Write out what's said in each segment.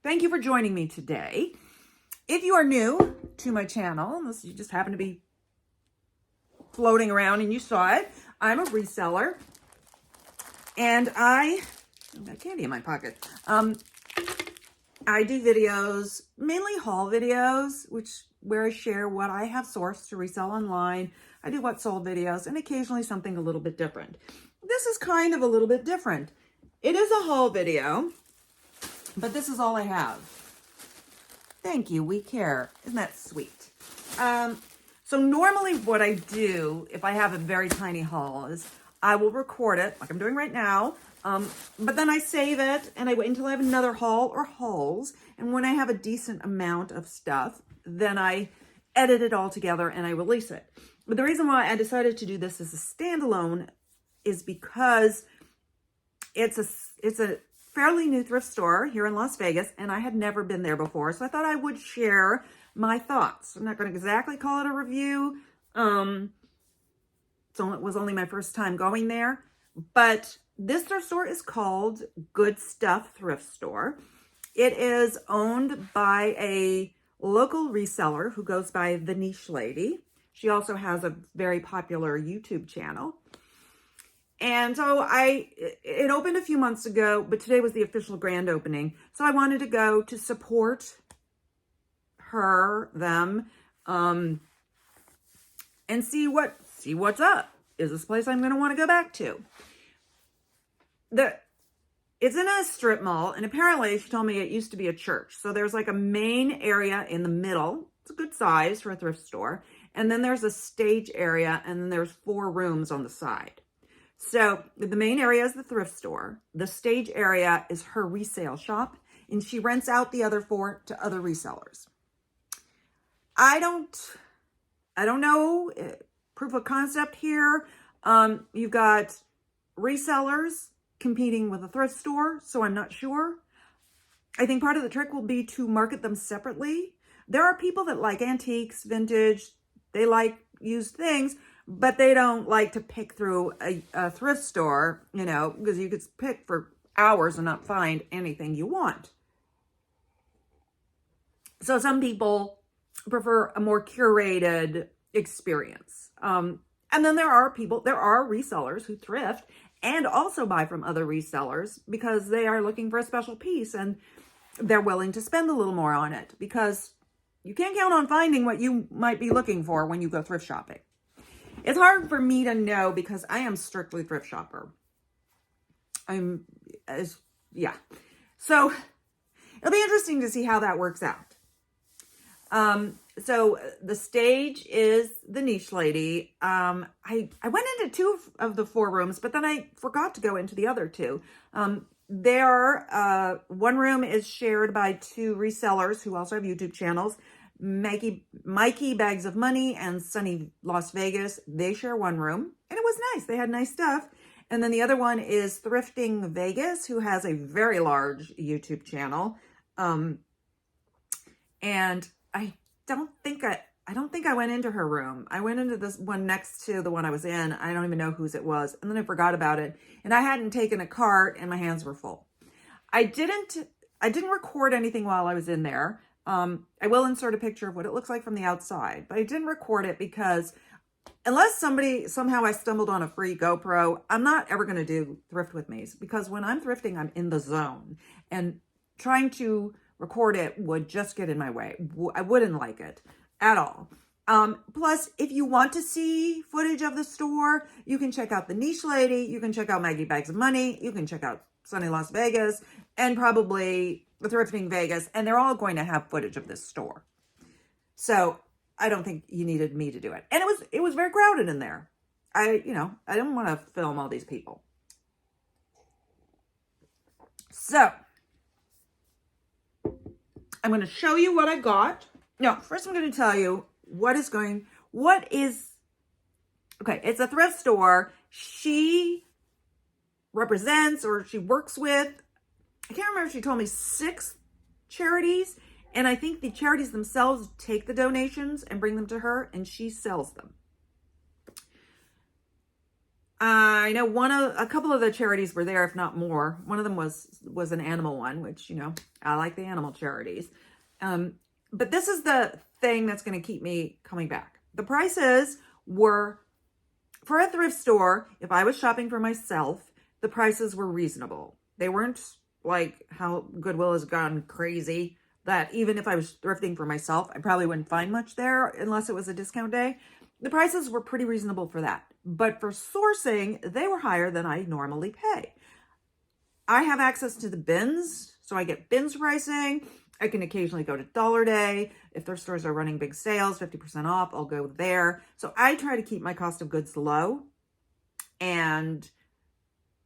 Thank you for joining me today. If you are new to my channel, unless you just happen to be floating around and you saw it, I'm a reseller. And I've got candy in my pocket. I do videos, mainly haul videos, where I share what I have sourced to resell online. I do what sold videos and occasionally something a little bit different. This is kind of a little bit different. It is a haul video, but this is all I have. Thank you, we care. Isn't that sweet? So normally what I do, if I have a very tiny haul, is I will record it, like I'm doing right now, but then I save it, and I wait until I have another haul or hauls, and when I have a decent amount of stuff, then I edit it all together and I release it. But the reason why I decided to do this as a standalone is because it's a fairly new thrift store here in Las Vegas, and I had never been there before, so I thought I would share my thoughts. I'm not going to exactly call it a review. So it was only my first time going there, but this thrift store is called Good Stuff Thrift Store. It is owned by a local reseller who goes by The Niche Lady. She also has a very popular YouTube channel. And so it opened a few months ago, but today was the official grand opening. So I wanted to go to support them, and see what's up. Is this place I'm going to want to go back to? It's in a strip mall, and apparently she told me it used to be a church. So there's like a main area in the middle. It's a good size for a thrift store. And then there's a stage area, and then there's 4 rooms on the side. So the main area is the thrift store. The stage area is her resale shop, and she rents out the other 4 to other resellers. I don't know, proof of concept here. You've got resellers competing with a thrift store, so I'm not sure. I think part of the trick will be to market them separately. There are people that like antiques, vintage, they like used things, but they don't like to pick through a thrift store, because you could pick for hours and not find anything you want. So some people prefer a more curated experience. And then there are resellers who thrift and also buy from other resellers because they are looking for a special piece and they're willing to spend a little more on it because you can't count on finding what you might be looking for when you go thrift shopping. It's hard for me to know because I am strictly thrift shopper. So it'll be interesting to see how that works out. So the stage is The Niche Lady. I went into 2 of the 4 rooms, but then I forgot to go into the other 2. One room is shared by 2 resellers who also have YouTube channels. Mikey Bags of Money and Sunny Las Vegas. They share one room, and it was nice. They had nice stuff. And then the other one is Thrifting Vegas, who has a very large YouTube channel. And I don't think I went into her room. I went into this one next to the one I was in. I don't even know whose it was. And then I forgot about it. And I hadn't taken a cart and my hands were full. I didn't record anything while I was in there. I will insert a picture of what it looks like from the outside, but I didn't record it because unless somehow I stumbled on a free GoPro, I'm not ever going to do thrift with me because when I'm thrifting, I'm in the zone, and trying to record it would just get in my way. I wouldn't like it at all. Plus, if you want to see footage of the store, you can check out The Niche Lady. You can check out Maggie Bags of Money. You can check out Sunny Las Vegas and probably Thrifting Vegas. And they're all going to have footage of this store. So I don't think you needed me to do it. And it was very crowded in there. I didn't want to film all these people. So I'm going to show you what I got. No, first I'm going to tell you okay, it's a thrift store. She represents, or she works with, I can't remember if she told me 6 charities. And I think the charities themselves take the donations and bring them to her and she sells them. I know a couple of the charities were there, if not more. One of them was an animal one, which, I like the animal charities. But this is the thing that's going to keep me coming back. The prices were, for a thrift store, if I was shopping for myself, the prices were reasonable. They weren't like how Goodwill has gone crazy, that even if I was thrifting for myself, I probably wouldn't find much there unless it was a discount day. The prices were pretty reasonable for that. But for sourcing, they were higher than I normally pay. I have access to the bins, so I get bins pricing. I can occasionally go to Dollar Day. If their stores are running big sales, 50% off, I'll go there. So I try to keep my cost of goods low. And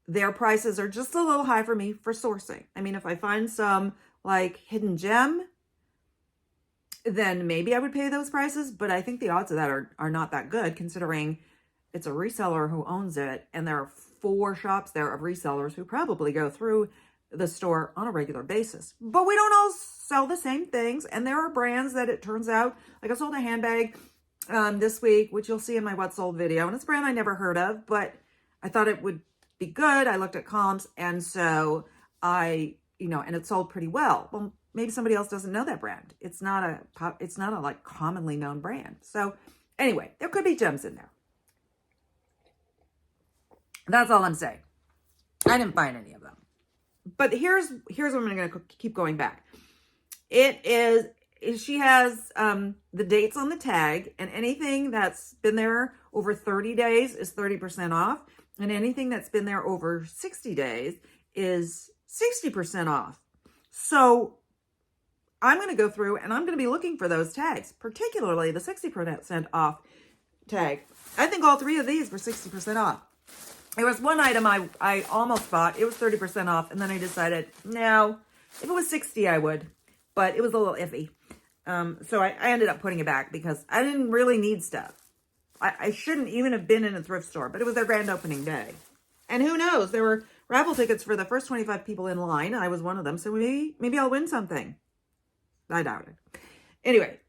their prices are just a little high for me for sourcing. I mean, if I find some like hidden gem, then maybe I would pay those prices. But I think the odds of that are not that good, considering it's a reseller who owns it. And there are 4 shops there of resellers who probably go through the store on a regular basis. But we don't all sell the same things. And there are brands that it turns out, like I sold a handbag this week, which you'll see in my What Sold video. And it's a brand I never heard of, but I thought it would be good. I looked at comps, and so and it sold pretty well. Well, maybe somebody else doesn't know that brand. It's not a like commonly known brand. So anyway, there could be gems in there. That's all I'm saying. I didn't find any of them. But here's what I'm going to keep going back. She has the dates on the tag, and anything that's been there over 30 days is 30% off. And anything that's been there over 60 days is 60% off. So I'm going to go through and I'm going to be looking for those tags, particularly the 60% off tag. I think all 3 of these were 60% off. There was one item I almost bought. It was 30% off. And then I decided, no, if it was 60, I would. But it was a little iffy. So I ended up putting it back because I didn't really need stuff. I shouldn't even have been in a thrift store, but it was their grand opening day. And who knows? There were raffle tickets for the first 25 people in line. I was one of them. So maybe I'll win something. I doubt it. Anyway,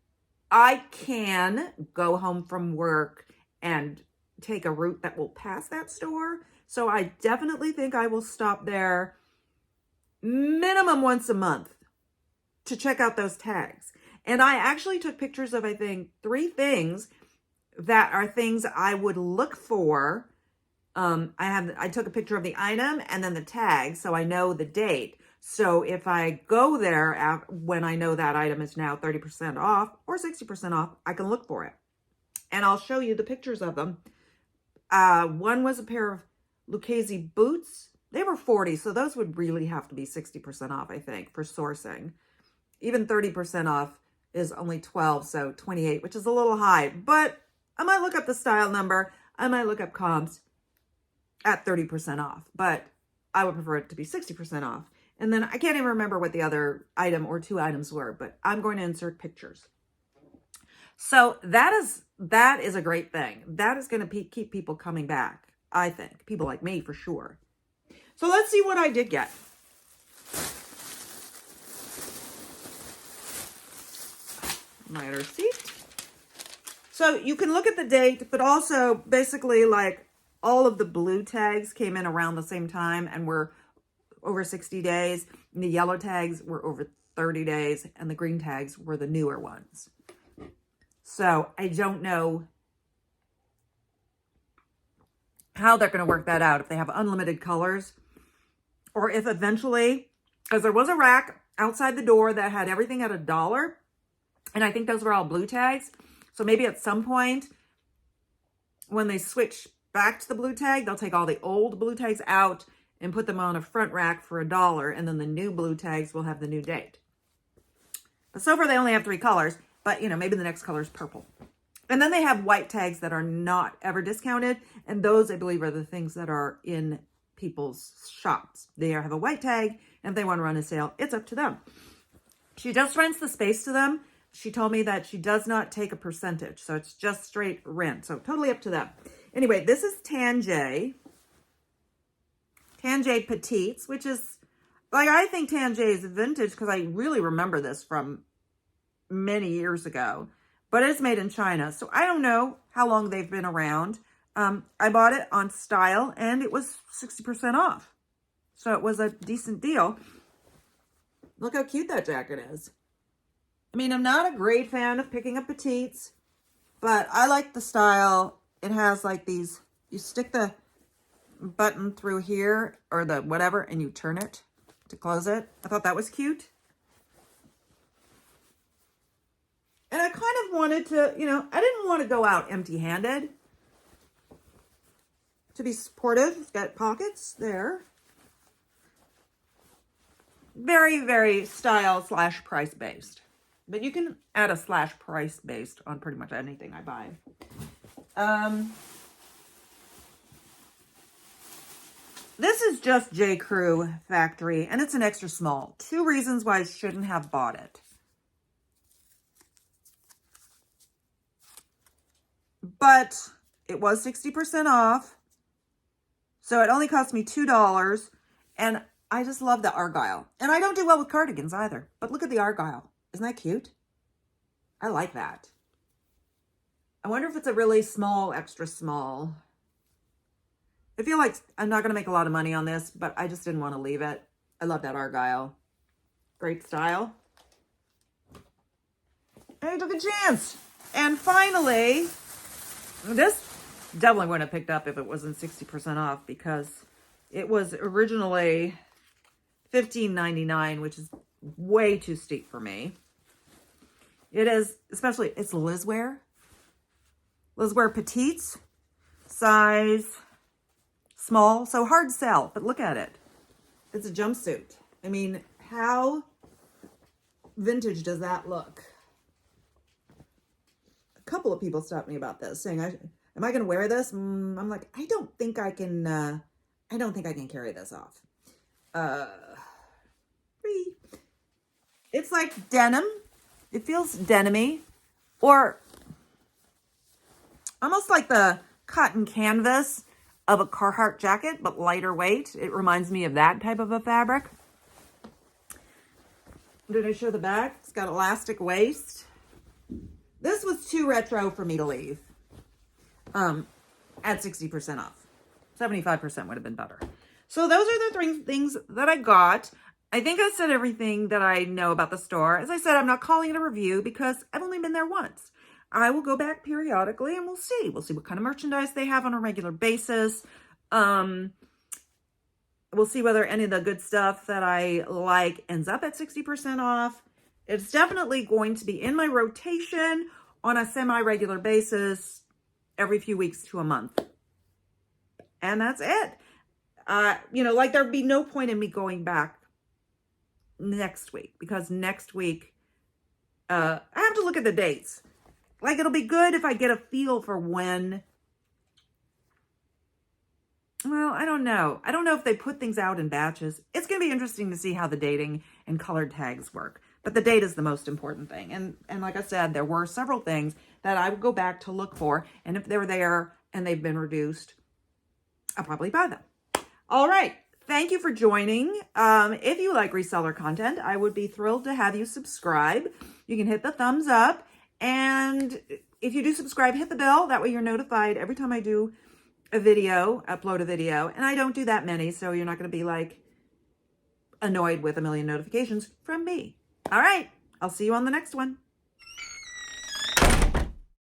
I can go home from work and take a route that will pass that store. So I definitely think I will stop there minimum once a month to check out those tags. And I actually took pictures of, I think, 3 things that are things I would look for. I took a picture of the item and then the tag, so I know the date. So if I go there when I know that item is now 30% off or 60% off, I can look for it. And I'll show you the pictures of them. One was a pair of Lucchese boots. They were 40, so those would really have to be 60% off, I think, for sourcing. Even 30% off is only 12, so 28, which is a little high. But I might look up the style number. I might look up comps at 30% off, but I would prefer it to be 60% off. And then I can't even remember what the other item or 2 items were, but I'm going to insert pictures. So that is a great thing. That is going to keep people coming back, I think. People like me, for sure. So let's see what I did get. My receipt. So you can look at the date, but also basically like all of the blue tags came in around the same time and were over 60 days. And the yellow tags were over 30 days and the green tags were the newer ones. So I don't know how they're going to work that out, if they have unlimited colors or if eventually, because there was a rack outside the door that had everything at $1. And I think those were all blue tags. So maybe at some point when they switch back to the blue tag, they'll take all the old blue tags out and put them on a front rack for $1. And then the new blue tags will have the new date. But so far they only have 3 colors, but maybe the next color is purple. And then they have white tags that are not ever discounted. And those, I believe, are the things that are in people's shops. They have a white tag, and if they want to run a sale, it's up to them. She just rents the space to them. She told me that she does not take a percentage, so it's just straight rent. So totally up to them. Anyway, this is Tanjay Petites, which is, like, I think Tanjay is vintage because I really remember this from many years ago. But it's made in China, so I don't know how long they've been around. I bought it on Style and it was 60% off. So it was a decent deal. Look how cute that jacket is. I mean, I'm not a great fan of picking up petites, but I like the style. It has like these, you stick the button through here or the whatever and you turn it to close it. I thought that was cute. And I kind of wanted to, you know, I didn't want to go out empty-handed. To be supportive, it's got pockets there. Very, very style / price based. But you can add a / price based on pretty much anything I buy. This is just J. Crew Factory, and it's an extra small. 2 reasons why I shouldn't have bought it. But it was 60% off. So it only cost me $2. And I just love the argyle. And I don't do well with cardigans either. But look at the argyle. Isn't that cute? I like that. I wonder if it's a really small, extra small. I feel like I'm not going to make a lot of money on this, but I just didn't want to leave it. I love that argyle. Great style. I took a chance. And finally, this definitely wouldn't have picked up if it wasn't 60% off because it was originally $15.99, which is way too steep for me. It is, especially, it's Lizwear. Lizwear petites, size small, so hard sell, but look at it. It's a jumpsuit. I mean, how vintage does that look? A couple of people stopped me about this, saying, "Am I going to wear this?" I'm like, I don't think I can carry this off. It's like denim. It feels denim-y, or almost like the cotton canvas of a Carhartt jacket, but lighter weight. It reminds me of that type of a fabric. Did I show the back? It's got elastic waist. This was too retro for me to leave. At 60% off. 75% would have been better. So those are the 3 things that I got. I think I said everything that I know about the store. As I said, I'm not calling it a review because I've only been there once. I will go back periodically and we'll see. We'll see what kind of merchandise they have on a regular basis. We'll see whether any of the good stuff that I like ends up at 60% off. It's definitely going to be in my rotation on a semi-regular basis every few weeks to a month. And that's it. You know, like there'd be no point in me going back next week because next week, I have to look at the dates. Like it'll be good if I get a feel for when. Well, I don't know. I don't know if they put things out in batches. It's going to be interesting to see how the dating and colored tags work. But the date is the most important thing. And like I said, there were several things that I would go back to look for. And if they're there and they've been reduced, I'll probably buy them. All right. Thank you for joining. If you like reseller content, I would be thrilled to have you subscribe. You can hit the thumbs up. And if you do subscribe, hit the bell. That way you're notified every time I do a video, upload a video. And I don't do that many, so you're not going to be like annoyed with a million notifications from me. All right. I'll see you on the next one.